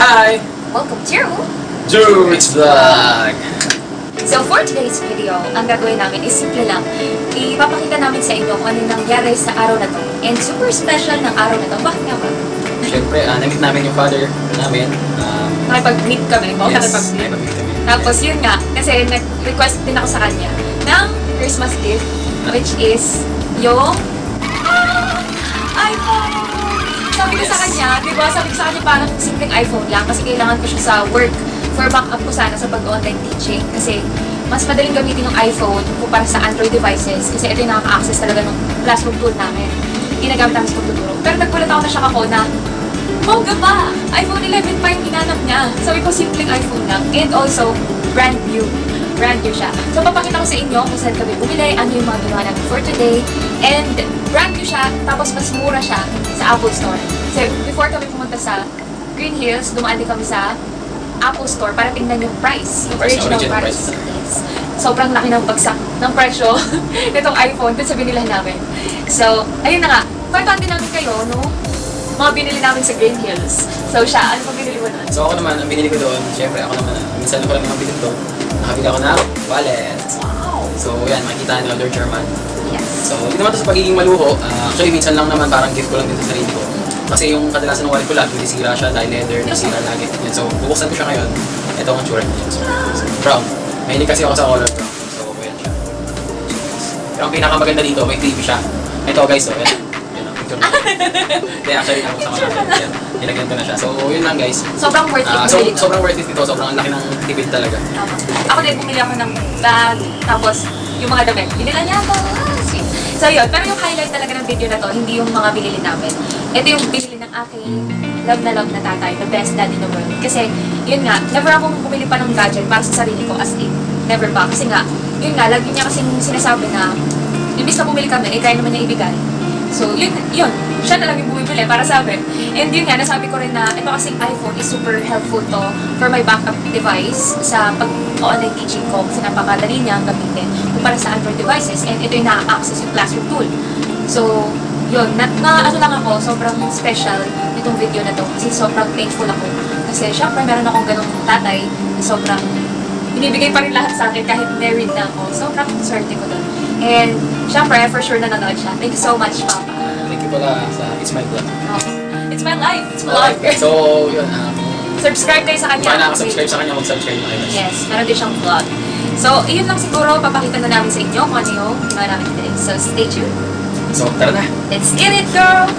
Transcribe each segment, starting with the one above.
Hi! Welcome to Jhuric's vlog! So for today's video, ang gagawin namin is simple lang. Ipapakita namin sa inyo kung ano nangyari sa araw na to. And super special ng araw na to. Bakit nga ba? Siyempre, na-meet namin yung father namin. Nakipag-meet kami. Yes, Nakipag-meet. nakipag-meet kami. Tapos yun nga, kasi nag-request din ako sa kanya ng Christmas gift, which is yung iPhone! Sabi ko sa kanya, di ba? Sabi ko sa kanya parang simpleng iPhone lang kasi kailangan ko siya sa work for backup ko sana sa pag-online teaching. Kasi mas madaling gamitin yung iPhone kumpara sa Android devices kasi ito yung nakaka-access talaga ng classroom tool namin. Ginagamit namin sa pagtuturo. Pero nagkulat ako na siya ako na bongga pa! iPhone 11 pa yung hinanap niya. Sabi ko, simpleng iPhone lang. And also, brand new. Brand new siya. So, papakita ko sa inyo kung saan kami bumili, ano yung mga ginawa namin for today. And brand new siya, tapos mas mura siya sa Apple Store. So, before kami pumunta sa Greenhills, dumaan din kami sa Apple Store para tingnan yung price. Yung original price. Yes. Sobrang laki ng bagsak ng presyo nitong iPhone dun sa binilan namin. So, ayun na nga. Pagkante namin kayo, no? Mga binili namin sa Greenhills. So, siya, ano pa binili mo nun? So ako naman, ang binili ko doon, siyempre ako naman, minsan ako lang naman binili doon. Nakabili ako ng wallet. Wow! So yan, makikita nyo, Lord German. Yes. So hindi naman to sa pagiging maluho. Actually, minsan lang naman parang gift ko lang din sa sarili ko. Kasi yung kadalasan ng wallet ko lagi, sira siya dahil leather, nasira lagi. Yan. So bubuksan ko siya ngayon. Ito ang Jhuric. So, brown. Mahilig kasi ako sa color brown. So yan siya. Pero ang pinakamaganda dito, may TV siya. Ito guys, so yan. Yan ang picture. Hindi, actually, ako sa mga yan. Nilagyan ko na siya. So yun lang guys. Sobrang worth it. Sobrang worth it dito. Sobrang laki ng tipid talaga. Ako din, bumili ako ng bag, tapos yung mga damit. Binila niya ako. So yun, pero yung highlight talaga ng video na to, hindi yung mga binili namin. Ito yung binili ng aking love na tatay, the best dad in the world. Kasi, yun nga, never akong bumili pa ng gadget para sa sarili ko as in. Never pa. Kasi nga, yun nga, lagi niya kasing sinasabi na, imbis na bumili kami, kaya naman niya ibigay. So, yun, siya na lang yung bumibili para sabi. And yun nga, nasabi ko rin na ito kasing iPhone is super helpful to for my backup device sa pag-online teaching ko kasi napakadali niya gamitin kumpara sa Android devices. And ito yung na-access yung classroom tool. So, yun, ano lang ako, sobrang special nitong video na to kasi sobrang thankful ako. Kasi syempre meron akong ganong tatay na sobrang binibigay pa rin lahat sa akin kahit married na ako. Sobrang swerte ko doon. And syempre, for sure nanonood siya. Thank you so much, Papa. Thank you pala sa It's My Vlog. It's my life. It's my life. So, yun. Subscribe kayo sa kanya. Kung nakaka-subscribe sa kanya, mag-subscribe na kayo. Yes, meron din siyang vlog. So, iyon lang siguro. Papakita na namin sa inyo kung ano yung ginawa namin today. So, stay tuned. So, tara na. Let's get it, girl!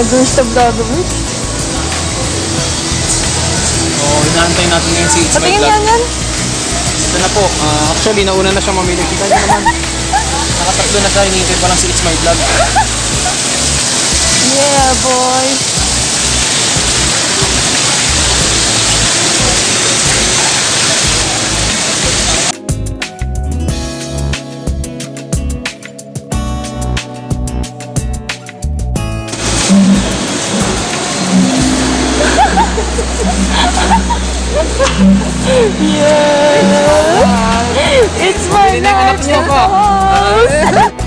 vloggers na vloggers. So, inaantay natin ngayon si It's My Patingin Vlog. yan yan. Ito na po. Actually, nauna na siya mamili. Kita niyo naman. Nakatatlo na siya. Hinihintay pa lang si It's My Vlog. Yeah, boy. Yeah. It's my Hindi na yung anak niyo pa. house.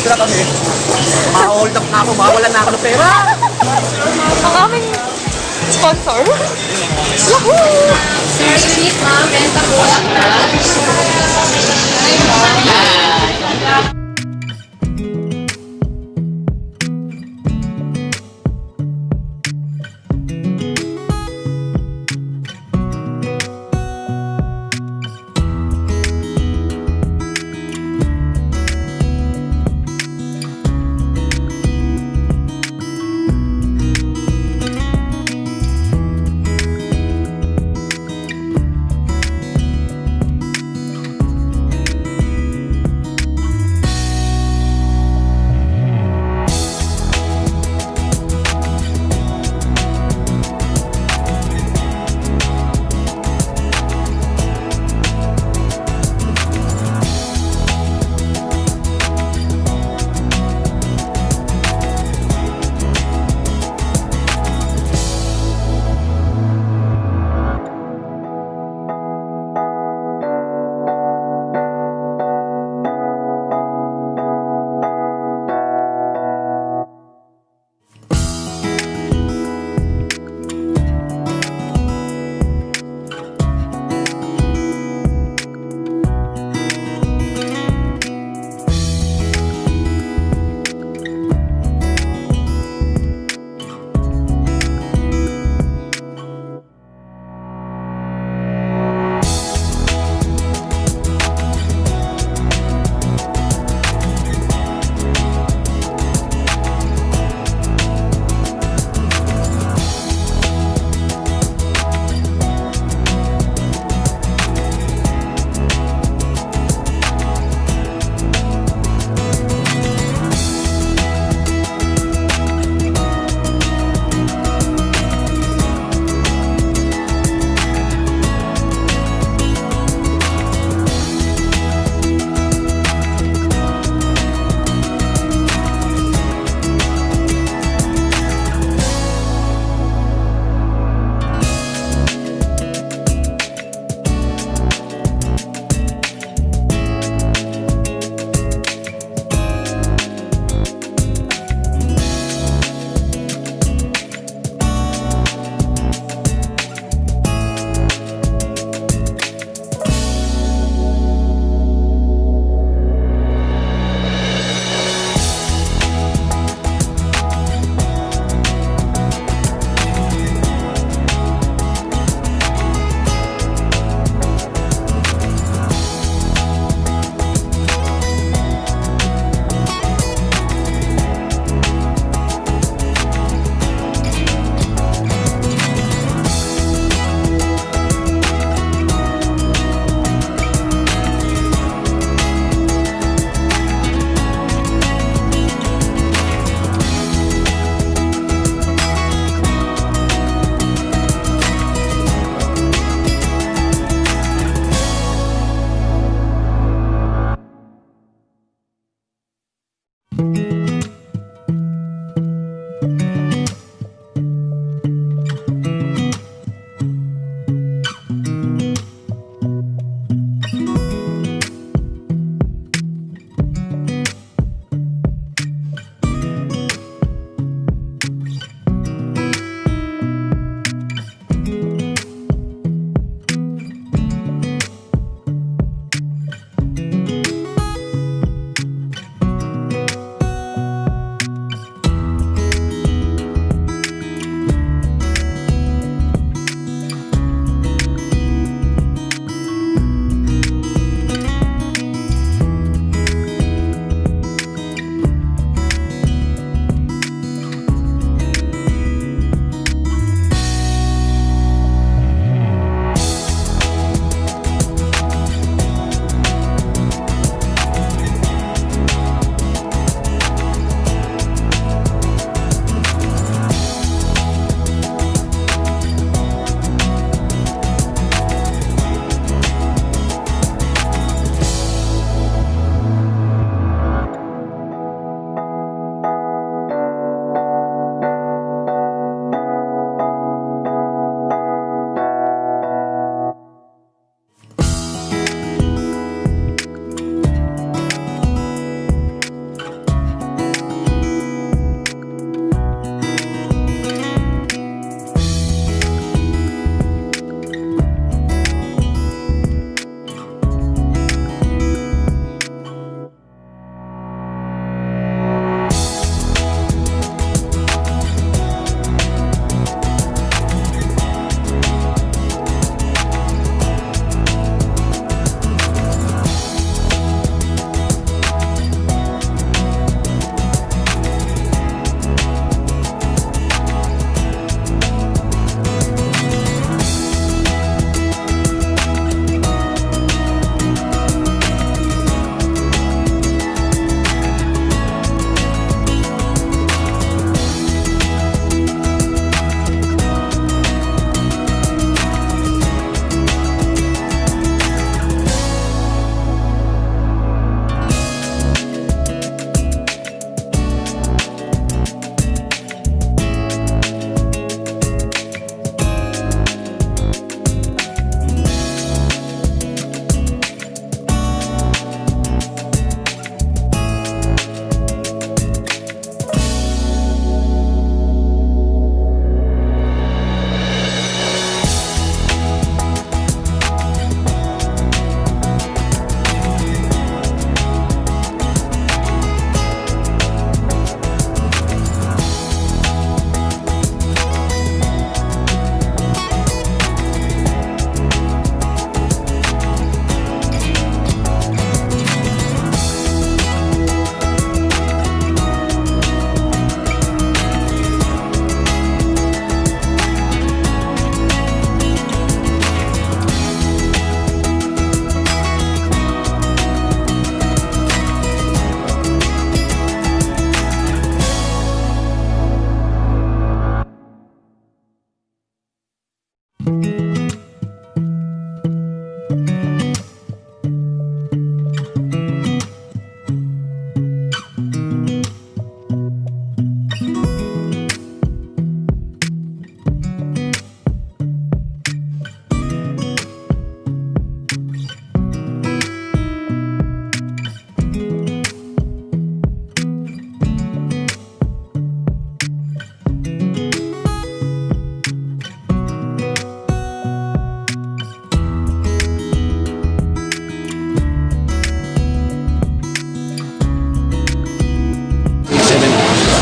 Sila kami. Ma-hold up na ako. Mawalan na ako ng pera. Ang aming sponsor. Sir, unique ma'am, benta po.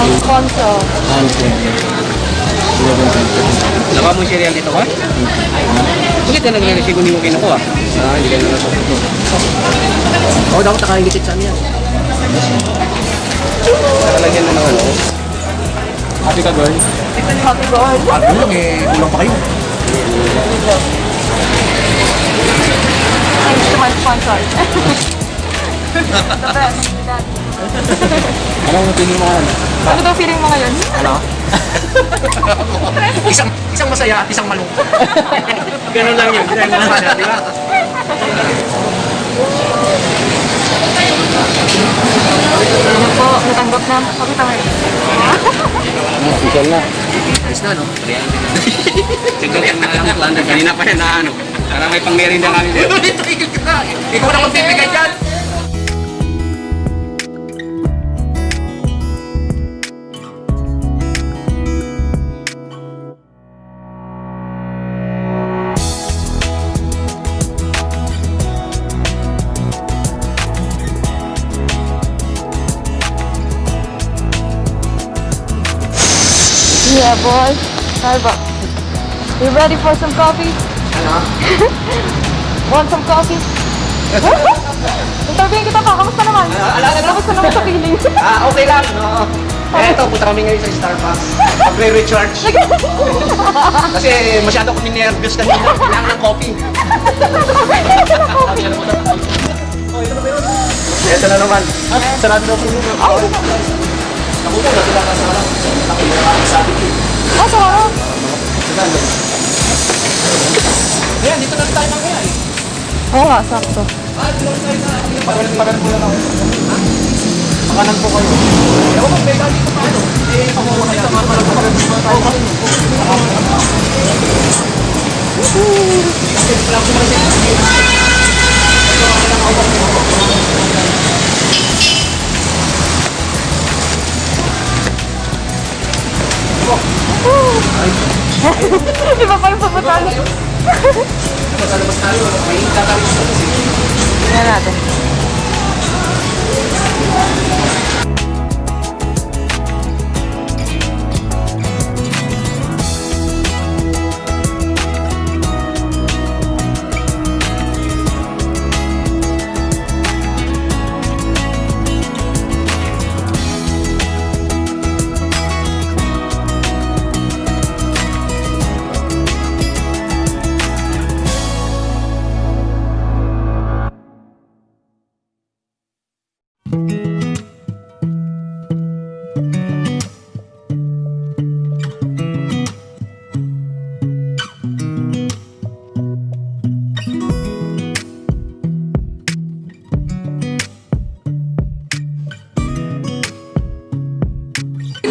Ang sponsor. Lawa mo yung cereal dito ka? Bakit ka nag-receive kung hindi mo kinukuha? Hindi ka nag-receive. Oo, dapat nakaingit sa niya. Nakalagyan mo ng ano. Happy ka, girl? Happy God. Happy lang eh, kulang pa kayo. Thanks to my sponsor. The best. Anong feeling mo ngayon? Ano daw feeling mo ngayon? Ano? isang masaya at isang malungkot. Ganun lang yun. Ganun lang masaya, di ba? Ano po, natanggap na. Pakita mo yun. Official na. Ayos na, no? Siguro yung mga lang kanina pa yan na ano. Parang may pang-merinda kami dito. Ikaw na magbibigay dyan! Yeah, boy. Starbucks. You ready for some coffee? Ano? Want some coffee? Interviewin kita pa. Kamusta naman? Kamusta naman sa feeling? Okay lang. No. Eto, punta kami ngayon sa Starbucks. Magre-recharge. Kasi masyado kami nervous kanina. Kailangan ng coffee. Eto na naman. Sarado daw po yun. Nakuha na sila ka sa harap. Nakuha na sa atin. Sa harap. Ayan, dito na tayo mamaya eh. Oo nga, sakto. Pagalan po lang ako. Pagalan po kayo. Ewan ko, may dito pa ano. Eh, pamuha kayo. Pagalan po tayo. Di ba pa yung pagpatalo? Masalabas tayo. May tatawid sa kasi. Tingnan natin.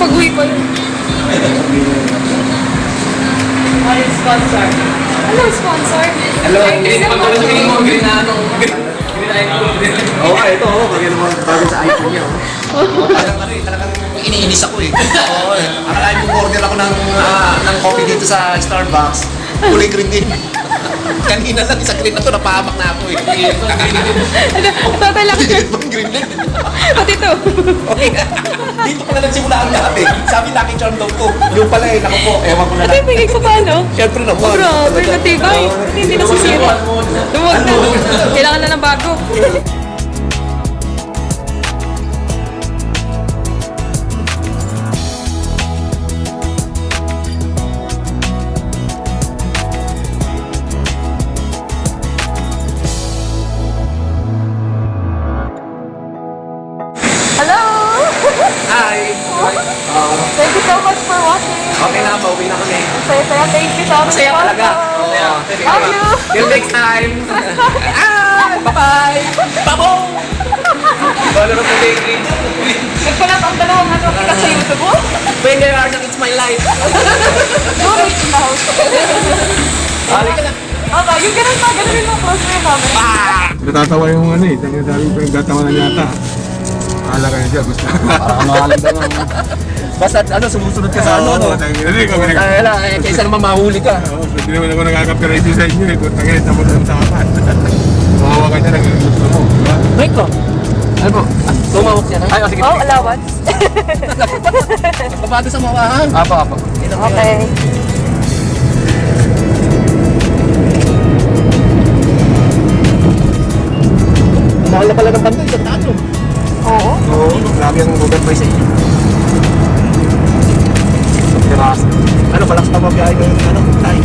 Pag-uwi ko yun. Ano yung sponsor? Hello, sponsor. Hello. Green, pag wala feeling mo, green na ano. Green na iPhone. Oo, ito. Pag yan naman bago sa iPhone niya. Talagang iniinis ako eh. Oo, akalain mo order ako ng coffee dito sa Starbucks. Kulay green din. Kanina lang, isang green na to, napahamak na ako eh. Total lang. Green din. Pati to. Okay. Dito ko na nagsimula ang lahat eh. Sabi Lucky Charm daw ko. Yung pala eh, naku po, ewan ko na Ito yung bigay ko paano? Siyempre naman. Grabe, matibay. Hindi nasisira. Lumuwag na. Kailangan na ng bago. Hello! Hi! Thank you so much for watching. Okay na, pauwi na kami. Saya-saya. Thank you so much. Masaya talaga. Oo. Love you. Till next time. Bye-bye. Babo! Wala na po Green. Nagpalat ang dalawang ano kita sa YouTube. When there are It's My Life. Jhuric in the house. Balik ka na. Aba, yung ganun pa, ganun mo close mo yung camera. Natatawa yung ano eh. Daming pinagtatawa na yata. Akala ka na siya, gusto. Parang ano alam ba nung... Basta ano, sumusunod ka sa ano, no? Kaysa naman mahuli ka. Hindi naman ako nakaka-copyright sa inyo eh. Kung tangin, tapos lang sa kapan. Mawawa ka niya lang yung gusto mo. Diba? Break ko. Ano po? Tumawak siya na? Ay, sige. Oh, allowance. Babado sa mawahan. Apo. Okay. Mahal na pala ng pantoy, sa tato. Oo. Oo, grabe ang Google Play sa inyo. Diba? Ano, palakas pa mabiyahe ko yung ano, tayo.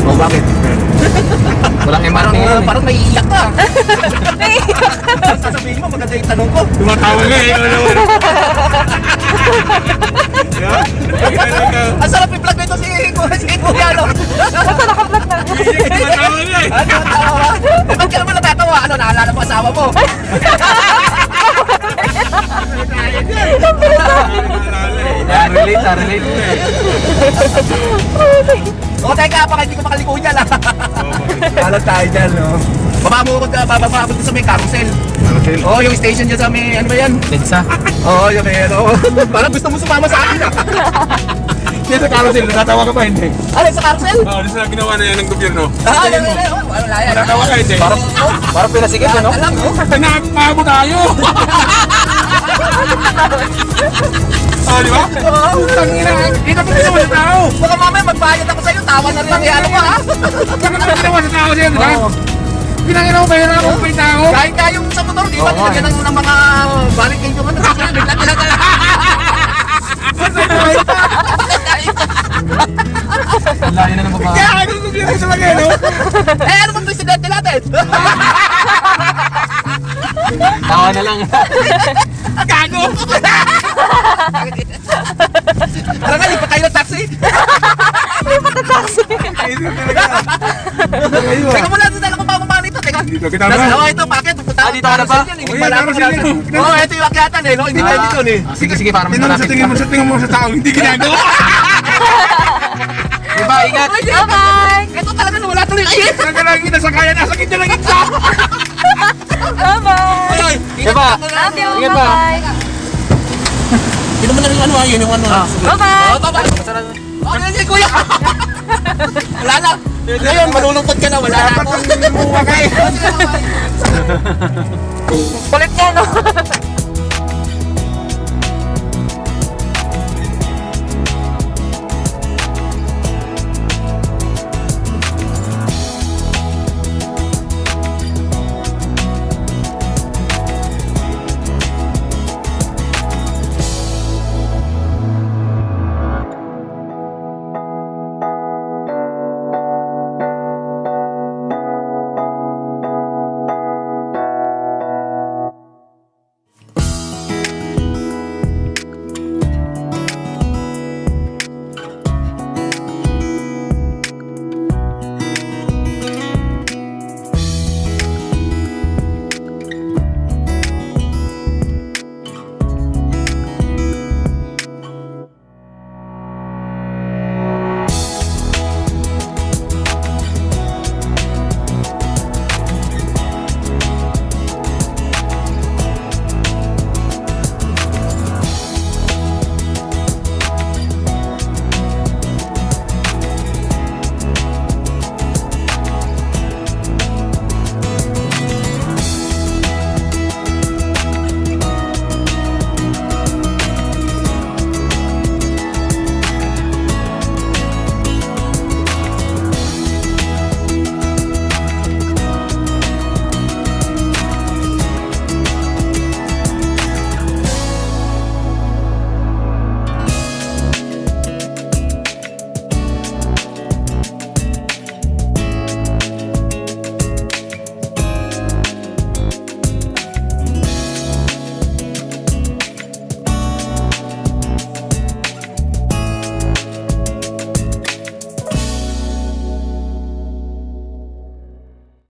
O bakit? Walang MRT yan. Parang naiiyak ka. Sasabihin mo, maganda yung tanong ko. Tumatawa nga eh. Ikaw naman. Ang sarap i-vlog nito si Kuya, no? Basta naka-vlog na. Tumatawa nga eh. Ano, tawa? Ba't ka naman natatawa? Ano, naalala mo asawa mo? Relate. O, teka, baka hindi ko makaliko dyan, ha? Alam tayo dyan, no? Bababukod sa may carousel. Oo, yung station dyan sa may, ano ba yan? Densa. Oo, yung may, ano. Parang gusto mo sumama sa akin, ha? Yan sa carousel, natatawa ka pa hindi? Ano, sa carousel? Oo, di sa ginawa na yan ng gobyerno. Ano, laya. Natatawa ka hindi? Parang pinasigit, ano? Alam mo? Nakakapabo tayo! Oh, di ba? Tangina, kita ko ginawa sa tao! Baka mamaya magbayad ako sa'yo, tawa na rin ang ialo mo, ha? Kita ko ginawa sa tao siya, di ba? Pinanginaw ba yun ako pa yung tao? Kahit nga yung sa motor, di ba? Nilagyan ng mga barricade yung ano. Kasi bigla talaga. Layo na ng babae. Kaya ano kung ginawa sa lagay, no? Eh, ano bang presidente natin? Tawa na lang. Gago! Parang nga, lipat tayo ng taxi. Ayun talaga. Teka muna, dala ko pa nito. Teka. Dito kita Nasa ba? ito, bakit? Dito ka na ba? Hindi Uy, pala ako carousel siya. yun. Oo, ito yung akyatan eh. Hindi pwede dito eh. Sige, para Tingnan mo sa tao, hindi ginagawa. Diba, ingat. Bye-bye. Ito talaga wala tuloy kayo. Nagkalagi na sa kaya, nasa kita lang isa. Bye-bye. Diba? Love you. Ingat ba? Bye-bye. Yun naman na rin ano, yun yung ano. Bye-bye. Bye-bye. Oh, yun si Kuya. Wala na. Ngayon, malulungkot ka na. Wala na ako. Dapat ang buwa kayo. Kulit niya, no?